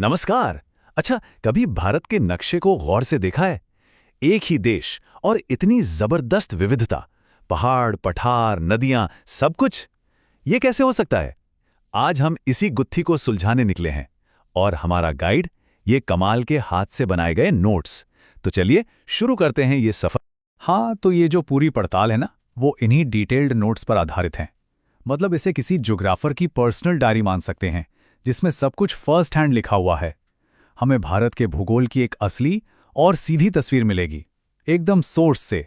नमस्कार। अच्छा, कभी भारत के नक्शे को गौर से देखा है? एक ही देश और इतनी जबरदस्त विविधता, पहाड़, पठार, नदियां, सब कुछ। ये कैसे हो सकता है? आज हम इसी गुत्थी को सुलझाने निकले हैं। और हमारा गाइड, ये कमाल के हाथ से बनाए गए नोट्स। तो चलिए शुरू करते हैं ये सफर। हाँ, तो ये जो पूरी पड़ताल है ना, वो इन्हीं डिटेल्ड नोट्स पर आधारित है। मतलब इसे किसी ज्योग्राफर की पर्सनल डायरी मान सकते हैं, जिसमें सब कुछ फर्स्ट हैंड लिखा हुआ है। हमें भारत के भूगोल की एक असली और सीधी तस्वीर मिलेगी, एकदम सोर्स से।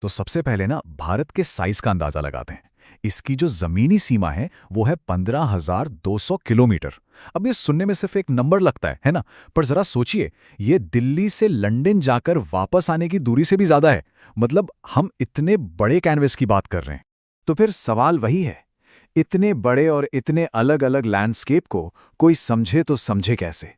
तो सबसे पहले ना भारत के साइज का अंदाजा लगाते हैं। इसकी जो जमीनी सीमा है वो है 15,200 किलोमीटर। अब ये सुनने में सिर्फ एक नंबर लगता है ना? पर जरा सोचिए, ये दिल्ली से लंदन जाकर वापस आने की दूरी से भी ज्यादा है। मतलब हम इतने बड़े कैनवस की बात कर रहे हैं। तो फिर सवाल वही है, इतने बड़े और इतने अलग अलग लैंडस्केप को कोई समझे तो समझे कैसे?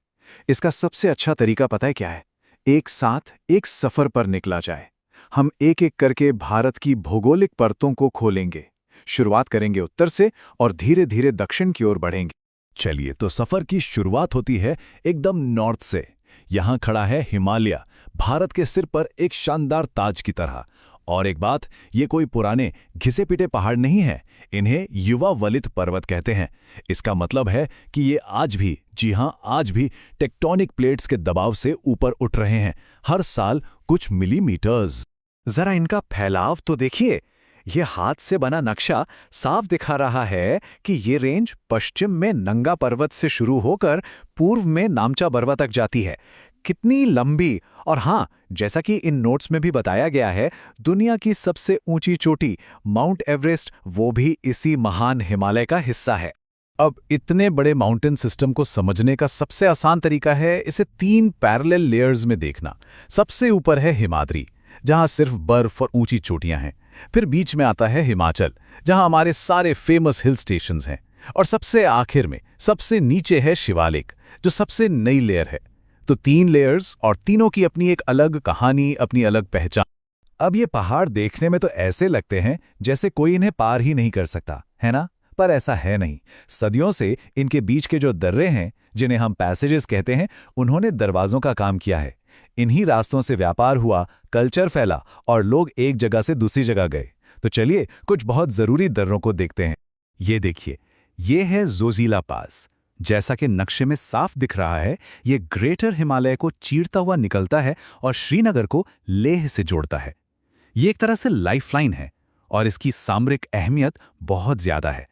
इसका सबसे अच्छा तरीका पता है क्या है? एक साथ एक सफर पर निकला जाए। हम एक एक करके भारत की भौगोलिक परतों को खोलेंगे। शुरुआत करेंगे उत्तर से और धीरे धीरे दक्षिण की ओर बढ़ेंगे। चलिए, तो सफर की शुरुआत होती है एकदम नॉर्थ से। यहाँ खड़ा है हिमालय, भारत के सिर पर एक शानदार ताज की तरह। और एक बात, ये कोई पुराने घिसे पिटे पहाड़ नहीं है। इन्हें युवा वलित पर्वत कहते हैं। इसका मतलब है कि ये आज भी, जी हां, आज भी टेक्टोनिक प्लेट्स के दबाव से ऊपर उठ रहे हैं, हर साल कुछ मिलीमीटर्स। जरा इनका फैलाव तो देखिए। ये हाथ से बना नक्शा साफ दिखा रहा है कि ये रेंज पश्चिम में नंगा पर्वत से शुरू होकर पूर्व में नामचा बरवा तक जाती है। कितनी लंबी! और हाँ, जैसा कि इन नोट्स में भी बताया गया है, दुनिया की सबसे ऊंची चोटी माउंट एवरेस्ट वो भी इसी महान हिमालय का हिस्सा है। अब इतने बड़े माउंटेन सिस्टम को समझने का सबसे आसान तरीका है इसे 3 पैरेलल लेयर्स में देखना। सबसे ऊपर है हिमाद्री, जहां सिर्फ बर्फ और ऊंची चोटियां हैं। फिर बीच में आता है हिमाचल, जहां हमारे सारे फेमस हिल स्टेशंस हैं। और सबसे आखिर में, सबसे नीचे है शिवालिक, जो सबसे नई लेयर है। तो 3 लेयर्स और तीनों की अपनी एक अलग कहानी, अपनी अलग पहचान। अब ये पहाड़ देखने में तो ऐसे लगते हैं जैसे कोई इन्हें पार ही नहीं कर सकता, है ना? पर ऐसा है नहीं। सदियों से इनके बीच के जो दर्रे हैं, जिन्हें हम पैसेजेस कहते हैं, उन्होंने दरवाजों का काम किया है। इन्हीं रास्तों से व्यापार हुआ, कल्चर फैला और लोग एक जगह से दूसरी जगह गए। तो चलिए कुछ बहुत जरूरी दर्रों को देखते हैं। ये देखिए, ये है जोजिला पास। जैसा कि नक्शे में साफ दिख रहा है, ये ग्रेटर हिमालय को चीरता हुआ निकलता है और श्रीनगर को लेह से जोड़ता है। ये एक तरह से लाइफलाइन है और इसकी सामरिक अहमियत बहुत ज्यादा है।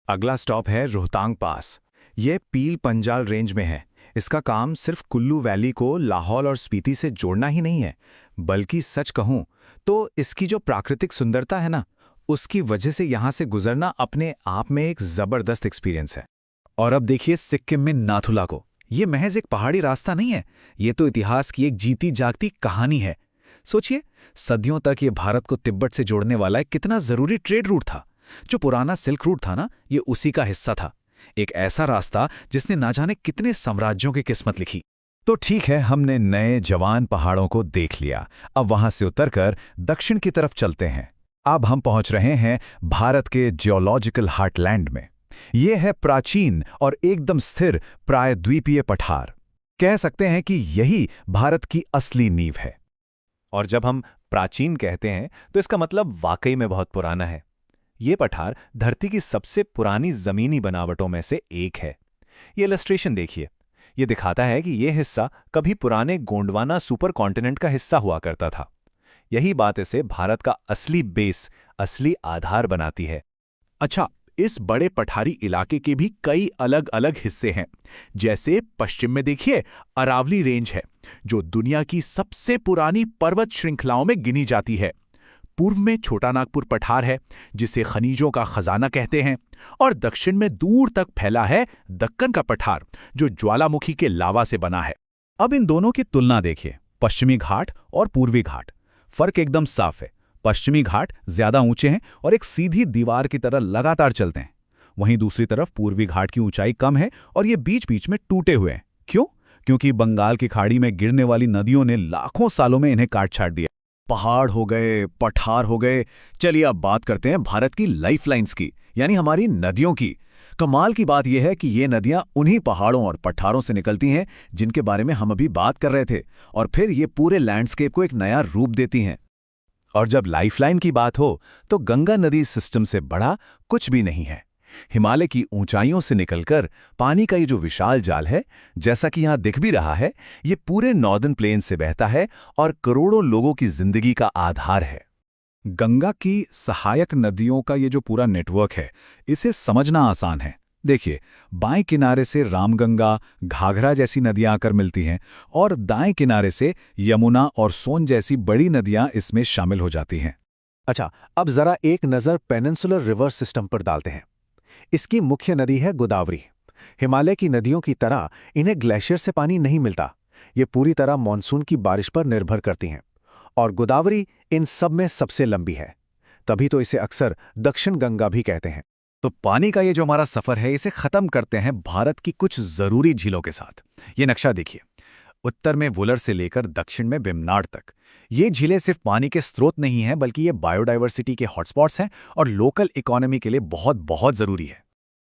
अगला स्टॉप है रोहतांग पास। ये पील पंजाल रेंज में है। इसका काम सिर्फ कुल्लू वैली को लाहौल और स्पीति से जोड़ना ही नहीं है, बल्कि सच कहूं तो इसकी जो प्राकृतिक सुंदरता है ना, उसकी वजह से यहां से गुजरना अपने आप में एक जबरदस्त एक्सपीरियंस है। और अब देखिए सिक्किम में नाथुला को। ये महज एक पहाड़ी रास्ता नहीं है, ये तो इतिहास की एक जीती जागती कहानी है। सोचिए, सदियों तक ये भारत को तिब्बत से जोड़ने वाला एक कितना जरूरी ट्रेड रूट था। जो पुराना सिल्क रूट था ना, ये उसी का हिस्सा था। एक ऐसा रास्ता जिसने ना जाने कितने साम्राज्यों की किस्मत लिखी। तो ठीक है, हमने नए जवान पहाड़ों को देख लिया। अब वहां से उतरकर दक्षिण की तरफ चलते हैं। अब हम पहुंच रहे हैं भारत के जियोलॉजिकल हार्टलैंड में। यह है प्राचीन और एकदम स्थिर प्रायद्वीपीय पठार। कह सकते हैं कि यही भारत की असली नींव है। और जब हम प्राचीन कहते हैं तो इसका मतलब वाकई में बहुत पुराना है। ये पठार धरती की सबसे पुरानी जमीनी बनावटों में से एक है। ये इलस्ट्रेशन देखिए। ये दिखाता है कि यह हिस्सा कभी पुराने गोंडवाना सुपर कॉन्टिनेंट का हिस्सा हुआ करता था। यही बात इसे भारत का असली बेस, असली आधार बनाती है। अच्छा, इस बड़े पठारी इलाके के भी कई अलग अलग हिस्से हैं। जैसे पश्चिम में देखिए, अरावली रेंज है, जो दुनिया की सबसे पुरानी पर्वत श्रृंखलाओं में गिनी जाती है। पूर्व में छोटा नागपुर पठार है, जिसे खनिजों का खजाना कहते हैं। और दक्षिण में दूर तक फैला है दक्कन का पठार, जो ज्वालामुखी के लावा से बना है। अब इन दोनों की तुलना देखिए, पश्चिमी घाट और पूर्वी घाट। फर्क एकदम साफ है। पश्चिमी घाट ज्यादा ऊंचे हैं और एक सीधी दीवार की तरह लगातार चलते हैं। वहीं दूसरी तरफ पूर्वी घाट की ऊंचाई कम है और ये बीच बीच में टूटे हुए हैं। क्यों? क्योंकि बंगाल की खाड़ी में गिरने वाली नदियों ने लाखों सालों में इन्हें काट छाट दिया। पहाड़ हो गए, पठार हो गए। चलिए अब बात करते हैं भारत की लाइफलाइंस की, यानी हमारी नदियों की। कमाल की बात यह है कि ये नदियां उन्हीं पहाड़ों और पठारों से निकलती हैं जिनके बारे में हम अभी बात कर रहे थे, और फिर ये पूरे लैंडस्केप को एक नया रूप देती हैं। और जब लाइफलाइन की बात हो तो गंगा नदी सिस्टम से बड़ा कुछ भी नहीं है। हिमालय की ऊंचाइयों से निकलकर पानी का ये जो विशाल जाल है, जैसा कि यहां दिख भी रहा है, ये पूरे नॉर्दर्न प्लेन से बहता है और करोड़ों लोगों की जिंदगी का आधार है। गंगा की सहायक नदियों का ये जो पूरा नेटवर्क है, इसे समझना आसान है। देखिए, बाएं किनारे से रामगंगा, घाघरा जैसी नदियां आकर मिलती हैं और दाएं किनारे से यमुना और सोन जैसी बड़ी नदियां इसमें शामिल हो जाती हैं। अच्छा, अब जरा एक नज़र पेनिनसुलर रिवर सिस्टम पर डालते हैं। इसकी मुख्य नदी है गोदावरी। हिमालय की नदियों की तरह इन्हें ग्लेशियर से पानी नहीं मिलता। ये पूरी तरह मानसून की बारिश पर निर्भर करती हैं। और गोदावरी इन सब में सबसे लंबी है, तभी तो इसे अक्सर दक्षिण गंगा भी कहते हैं। तो पानी का ये जो हमारा सफर है, इसे खत्म करते हैं भारत की कुछ जरूरी झीलों के साथ। ये नक्शा देखिए, उत्तर में वुलर से लेकर दक्षिण में वेम्बनाड तक। ये झीलें सिर्फ पानी के स्रोत नहीं हैं, बल्कि ये बायोडायवर्सिटी के हॉटस्पॉट्स हैं और लोकल इकोनॉमी के लिए बहुत बहुत जरूरी है।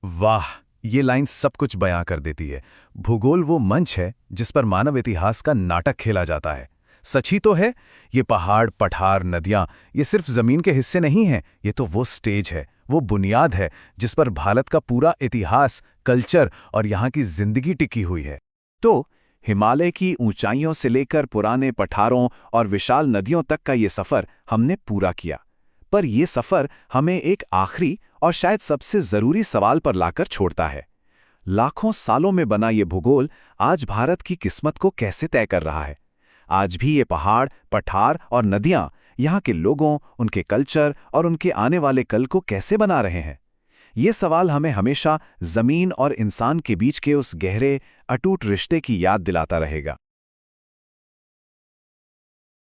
वाह, ये लाइन सब कुछ बयां कर देती है। भूगोल वो मंच है जिस पर मानव इतिहास का नाटक खेला जाता है। सच ही तो है, ये पहाड़, पठार, नदियां, ये सिर्फ जमीन के हिस्से नहीं हैं, ये तो वो स्टेज है, वो बुनियाद है जिस पर भारत का पूरा इतिहास, कल्चर और यहाँ की जिंदगी टिकी हुई है। तो हिमालय की ऊंचाइयों से लेकर पुराने पठारों और विशाल नदियों तक का ये सफ़र हमने पूरा किया। पर ये सफ़र हमें एक आखिरी और शायद सबसे ज़रूरी सवाल पर लाकर छोड़ता है। लाखों सालों में बना ये भूगोल आज भारत की किस्मत को कैसे तय कर रहा है? आज भी ये पहाड़, पठार और नदियाँ यहाँ के लोगों, उनके कल्चर और उनके आने वाले कल को कैसे बना रहे हैं? ये सवाल हमें हमेशा ज़मीन और इंसान के बीच के उस गहरे, अटूट रिश्ते की याद दिलाता रहेगा।